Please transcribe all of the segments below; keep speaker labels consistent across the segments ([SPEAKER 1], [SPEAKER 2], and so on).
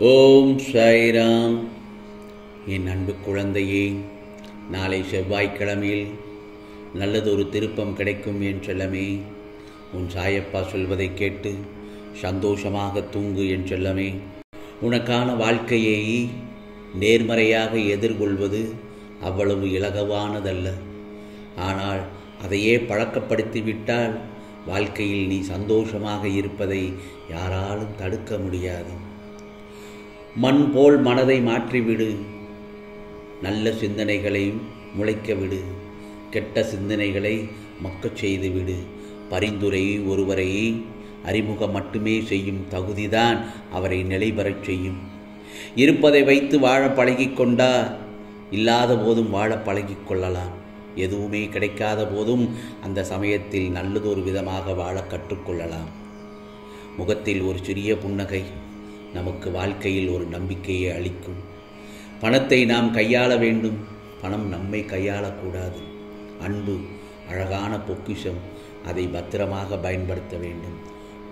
[SPEAKER 1] ஓம் சாய்ராம். என் அன்பு குழந்தையே, நாளை செவ்வாய்க்கிழமையில் நல்லதொரு திருப்பம் கிடைக்கும் என் செல்லமே. உன் சாயப்பா சொல்வதை கேட்டு சந்தோஷமாக தூங்கு என் செல்லமே. உனக்கான வாழ்க்கையை நேர்மறையாக எதிர்கொள்வது அவ்வளவு இலகுவானதல்ல. ஆனால் அதையே பழக்கப்படுத்திவிட்டால் வாழ்க்கையில் நீ சந்தோஷமாக இருப்பதை யாராலும் தடுக்க முடியாது. மண் போல் மனதை மாற்றிவிடு. நல்ல சிந்தனைகளை முளைக்க விடு. கெட்ட சிந்தனைகளை மக்கச் செய்துவிடு. பரிந்துரை ஒருவரை அறிமுகம் மட்டுமே செய்யும் தகுதிதான் அவரை நிலைபெறச் செய்யும். இருப்பதை வைத்து வாழ பழகிக்கொண்டா இல்லாத போதும் வாழ பழகிக்கொள்ளலாம். எதுவுமே கிடைக்காத போதும் அந்த சமயத்தில் நல்லதொரு விதமாக வாழ கற்றுக்கொள்ளலாம். முகத்தில் ஒரு சிறிய புன்னகை நமக்கு வாழ்க்கையில் ஒரு நம்பிக்கையை அளிக்கும். பணத்தை நாம் கையாள வேண்டும், பணம் நம்மை கையாளக்கூடாது. அன்பு அழகான பொக்கிஷம், அதை பத்திரமாக பயன்படுத்த வேண்டும்.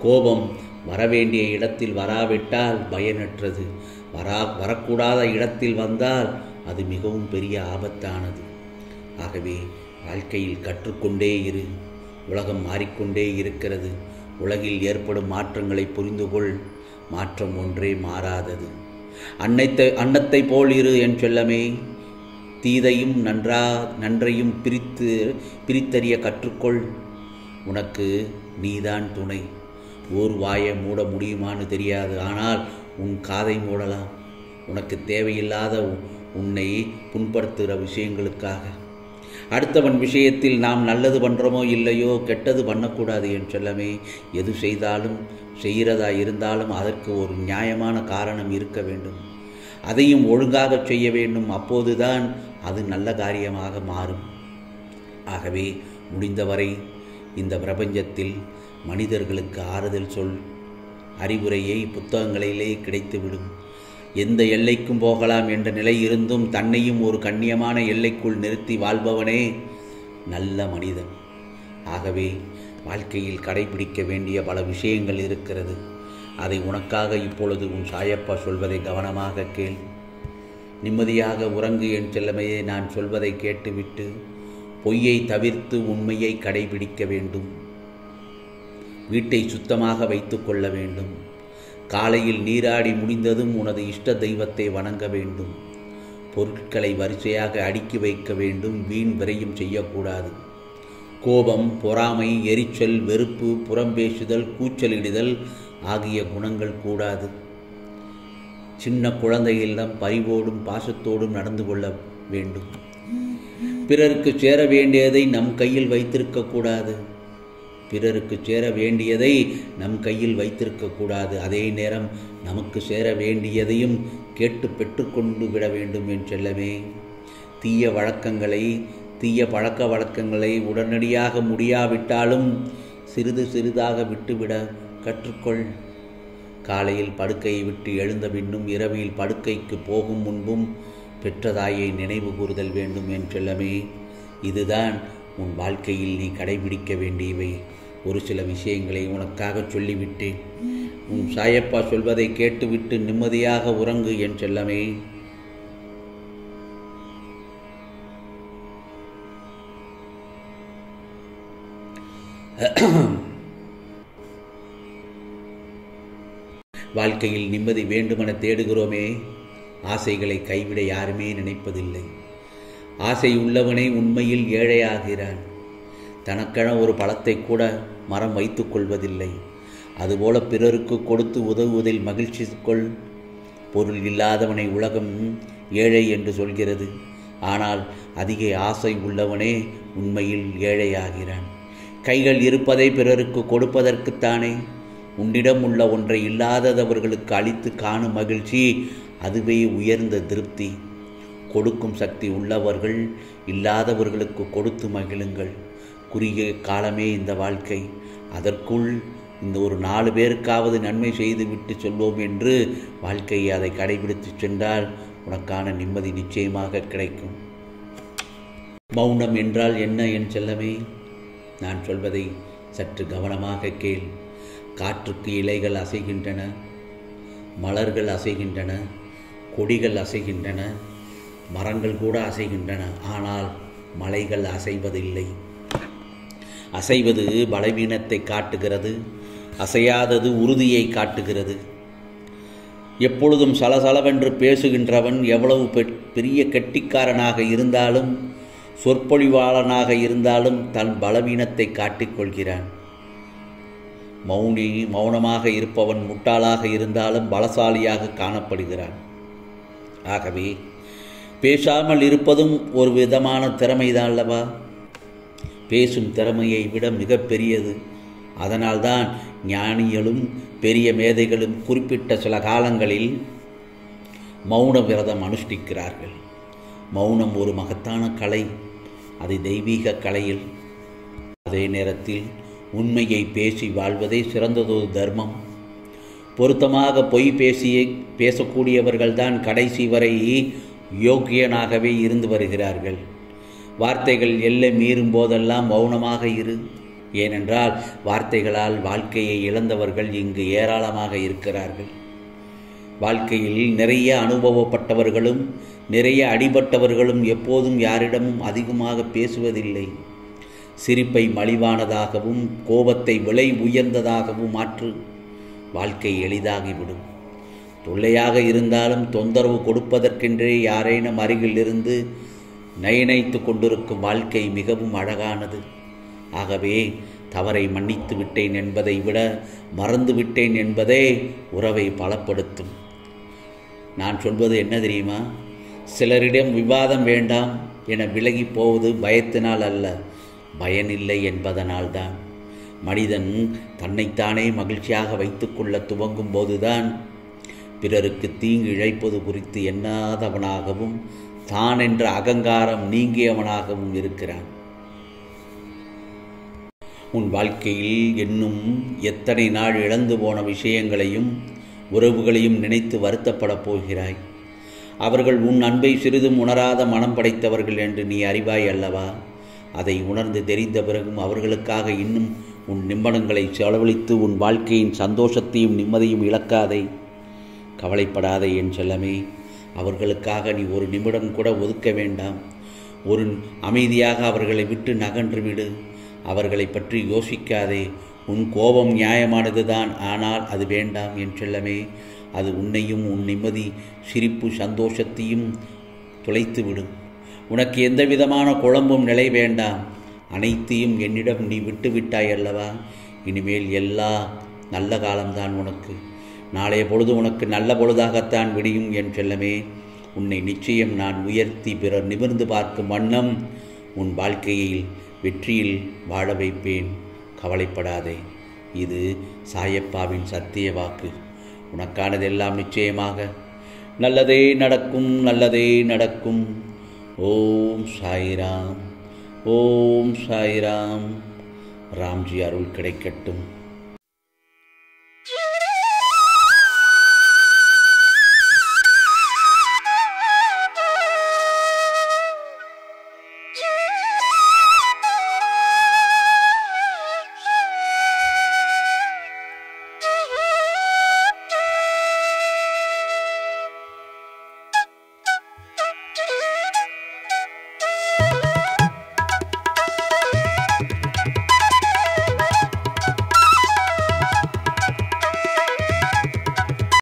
[SPEAKER 1] கோபம் வரவேண்டிய இடத்தில் வராவிட்டால் பயனற்றது. வரக்கூடாத இடத்தில் வந்தால் அது மிகவும் பெரிய ஆபத்தானது. ஆகவே வாழ்க்கையில் கற்றுக்கொண்டே இரு. உலகம் மாறிக்கொண்டே இருக்கிறது. உலகில் ஏற்படும் மாற்றங்களை புரிந்துகொள். மாற்றம் ஒன்றே மாறாதது. அன்னத்தை போல் இரு என் செல்லமே. தீதையும் நன்றையும் பிரித்தறிய கற்றுக்கொள். உனக்கு நீதான் துணை. ஓர் வாயை மூட முடியுமான்னு தெரியாது, ஆனால் உன் காதை மூடலாம். உனக்கு தேவையில்லாத உன்னை புண்படுத்துகிற விஷயங்களுக்காக. அடுத்தவன் விஷயத்தில் நாம் நல்லது பண்ணுறோமோ இல்லையோ, கெட்டது பண்ணக்கூடாது என் செல்லமே. எது செய்தாலும் செய்கிறதா இருந்தாலும் அதற்கு ஒரு நியாயமான காரணம் இருக்க வேண்டும். அதையும் ஒழுங்காக செய்ய வேண்டும். அப்போதுதான் அது நல்ல காரியமாக மாறும். ஆகவே முடிந்தவரை இந்த பிரபஞ்சத்தில் மனிதர்களுக்கு ஆறுதல் சொல். அறிவுரையை புத்தகங்களிலே கிடைத்துவிடும். எந்த எல்லைக்கும் போகலாம் என்ற நிலை இருந்தும் தன்னையும் ஒரு கண்ணியமான எல்லைக்குள் நிறுத்தி வாழ்பவனே நல்ல மனிதன். ஆகவே வாழ்க்கையில் கடைபிடிக்க வேண்டிய பல விஷயங்கள் இருக்கிறது. அதை உனக்காக இப்பொழுது உன் சாயப்பா சொல்வதை கவனமாக கேள். நிம்மதியாக உறங்கு என் செல்லமையே. நான் சொல்வதை கேட்டுவிட்டு பொய்யை தவிர்த்து உண்மையை கடைபிடிக்க வேண்டும். வீட்டை சுத்தமாக வைத்து கொள்ள வேண்டும். காலையில் நீராடி முடிந்ததும் உனது இஷ்ட தெய்வத்தை வணங்க வேண்டும். பொருட்களை வரிசையாக அடுக்கி வைக்க வேண்டும். வீண் விரயம் செய்யக்கூடாது. கோபம், பொறாமை, எரிச்சல், வெறுப்பு, புறம்பேசுதல், கூச்சலிடுதல் ஆகிய குணங்கள் கூடாது. சின்ன குழந்தைகளிடம் பரிவோடும் பாசத்தோடும் நடந்து கொள்ள வேண்டும். பிறருக்கு சேர வேண்டியதை நம் கையில் வைத்திருக்கக்கூடாது. பிறருக்கு சேர வேண்டியதை நம் கையில் வைத்திருக்கக்கூடாது. அதே நேரம் நமக்கு சேர வேண்டியதையும் கேட்டு பெற்றுக்கொண்டு விட வேண்டும் என் செல்லமே. தீய பழக்க வழக்கங்களை உடனடியாக முடியாவிட்டாலும் சிறிதாக விட்டுவிட கற்றுக்கொள். காலையில் படுக்கையை விட்டு எழுந்த பின்னும் இரவில் படுக்கைக்கு போகும் முன்பும் பெற்ற தாயை நினைவு கூறுதல் வேண்டும் என் செல்லமே. இதுதான் உன் வாழ்க்கையில் நீ கடைபிடிக்க வேண்டியவை. ஒரு சில விஷயங்களை உனக்காக சொல்லிவிட்டேன். உன் சாயப்பா சொல்வதை கேட்டுவிட்டு நிம்மதியாக உறங்கு என் செல்லமே. வாழ்க்கையில் நிம்மதி வேண்டுமென தேடுகிறோமே. ஆசைகளை கைவிட யாருமே நினைப்பதில்லை. ஆசை உள்ளவனே உண்மையில் ஏழையாகிறான். தனக்கென ஒரு பழத்தை கூட மரம் வைத்து கொள்வதில்லை. அதுபோல பிறருக்கு கொடுத்து உதவுவதில் மகிழ்ச்சி கொள். பொருள் இல்லாதவனை உலகம் ஏழை என்று சொல்கிறது. ஆனால் அதிக ஆசை உள்ளவனே உண்மையில் ஏழையாகிறான். கைகள் இருப்பதை பிறருக்கு கொடுப்பதற்குத்தானே. உன்னிடம் உள்ள ஒன்றை இல்லாதவர்களுக்கு அளித்து காணும் மகிழ்ச்சி, அதுவே உயர்ந்த திருப்தி. கொடுக்கும் சக்தி உள்ளவர்கள் இல்லாதவர்களுக்கு கொடுத்து மகிழுங்கள். குறுகிய காலமே இந்த வாழ்க்கை. அதற்குள் இந்த ஒரு 4 பேருக்காவது நன்மை செய்துவிட்டு சொல்வோம் என்று வாழ்க்கையை அதை கடைபிடித்து சென்றால் உனக்கான நிம்மதி நிச்சயமாக கிடைக்கும். மௌனம் என்றால் என்ன என் செல்லமே? நான் சொல்வதை சற்று கவனமாக கேள். காற்றுக்கு இலைகள் அசைகின்றன. மலர்கள் அசைகின்றன, கொடிகள் அசைகின்றன, மரங்கள் கூட அசைகின்றன. ஆனால் மலைகள் அசைவதில்லை. அசைவது பலவீனத்தை காட்டுகிறது, அசையாதது உறுதியை காட்டுகிறது. எப்பொழுதும் சலசலவென்று பேசுகின்றவன் எவ்வளவு பெரிய கெட்டிக்காரனாக இருந்தாலும், சொற்பொழிவாளனாக இருந்தாலும் தன் பலவீனத்தை காட்டிக்கொள்கிறான். மௌனமாக இருப்பவன் முட்டாளாக இருந்தாலும் பலசாலியாக காணப்படுகிறான். ஆகவே பேசாமல் இருப்பதும் ஒரு விதமான திறமைதான் அல்லவா? பேசும் திறமையை விட மிக பெரியது. அதனால்தான் ஞானிகளும் பெரிய மேதைகளும் குறிப்பிட்ட சில காலங்களில் மௌன விரதம் அனுஷ்டிக்கிறார்கள். மௌனம் ஒரு மகத்தான கலை, அது தெய்வீக கலையில். அதே நேரத்தில் உண்மையை பேசி வாழ்வதே சிறந்ததொரு தர்மம். பொருத்தமாக பொய் பேசக்கூடியவர்கள்தான் கடைசி வரை யோக்கியனாகவே இருந்து வருகிறார்கள். வார்த்தைகள் எல்லை மீறும் போதெல்லாம் மௌனமாக இரு. ஏனென்றால் வார்த்தைகளால் வாழ்க்கையை இழந்தவர்கள் இங்கு ஏராளமாக இருக்கிறார்கள். வாழ்க்கையில் நிறைய அனுபவப்பட்டவர்களும் நிறைய அடிபட்டவர்களும் எப்போதும் யாரிடமும் அதிகமாக பேசுவதில்லை. சிரிப்பை மலிவானதாகவும் கோபத்தை விலை உயர்ந்ததாகவும் மாற்று. வாழ்க்கை எளிதாகிவிடும். தொல்லையாக இருந்தாலும் தொந்தரவு கொடுப்பதற்கென்றே யாரேனும் அருகில் இருந்து நயனைத்து கொண்டிருக்கும் வாழ்க்கை மிகவும் அழகானது. ஆகவே தவறை மன்னித்து விட்டேன் என்பதை விட மறந்து விட்டேன் என்பதே உறவை பலப்படுத்தும். நான் சொல்வது என்ன தெரியுமா? சிலரிடம் விவாதம் வேண்டாம் என விலகி போவது பயத்தினால் அல்ல, பயனில்லை என்பதனால்தான். மனிதன் தன்னைத்தானே மகிழ்ச்சியாக வைத்துக்கொள்ள துவங்கும் போதுதான் பிறருக்கு தீங்கு இழைப்பது குறித்து எண்ணாதவனாகவும் தான் என்ற அகங்காரம் நீங்கியவனாகவும் இருக்கிறான். உன் வாழ்க்கையில் இன்னும் எத்தனை நாள் இழந்து போன விஷயங்களையும் உறவுகளையும் நினைத்து வருத்தப்படப் போகிறாய். அவர்கள் உன் அன்பை சிறிதும் உணராத மனம் படைத்தவர்கள் என்று நீ அறிவாய் அல்லவா? அதை உணர்ந்து தெரிந்த பிறகும் அவர்களுக்காக இன்னும் உன் நிமிடங்களை செலவழித்து உன் வாழ்க்கையின் சந்தோஷத்தையும் நிம்மதியும் இழக்காதே. கவலைப்படாதே என் செல்லமே. அவர்களுக்காக நீ ஒரு நிமிடம் கூட ஒதுக்க வேண்டாம். ஒரு அமைதியாக அவர்களை விட்டு நகன்று விடு. அவர்களை பற்றி யோசிக்காதே. உன் கோபம் நியாயமானது தான், ஆனால் அது வேண்டாம் என் செல்லமே. அது உன்னையும் உன் நிம்மதி, சிரிப்பு, சந்தோஷத்தையும் துளைத்துவிடும். உனக்கு எந்த விதமான குழம்பும் நிலை வேண்டாம். அனைத்தையும் என்னிடம் நீ விட்டு விட்டாய் அல்லவா? இனிமேல் எல்லா நல்ல காலம்தான் உனக்கு. நாளைய பொழுது உனக்கு நல்ல பொழுதாகத்தான் விடியும் என் செல்லமே. உன்னை நிச்சயம் நான் உயர்த்தி பிறர் நிமிர்ந்து பார்க்கும் வண்ணம் உன் வாழ்க்கையில் வெற்றியில் வாழ வைப்பேன். கவலைப்படாதே. இது சாயப்பாவின் சத்திய வாக்கு. உனக்கானதெல்லாம் நிச்சயமாக நல்லதே நடக்கும், நல்லதே நடக்கும். ஓம் சாய்ராம், ஓம் சாய்ராம். ராம்ஜி அருள் கிடைக்கட்டும்.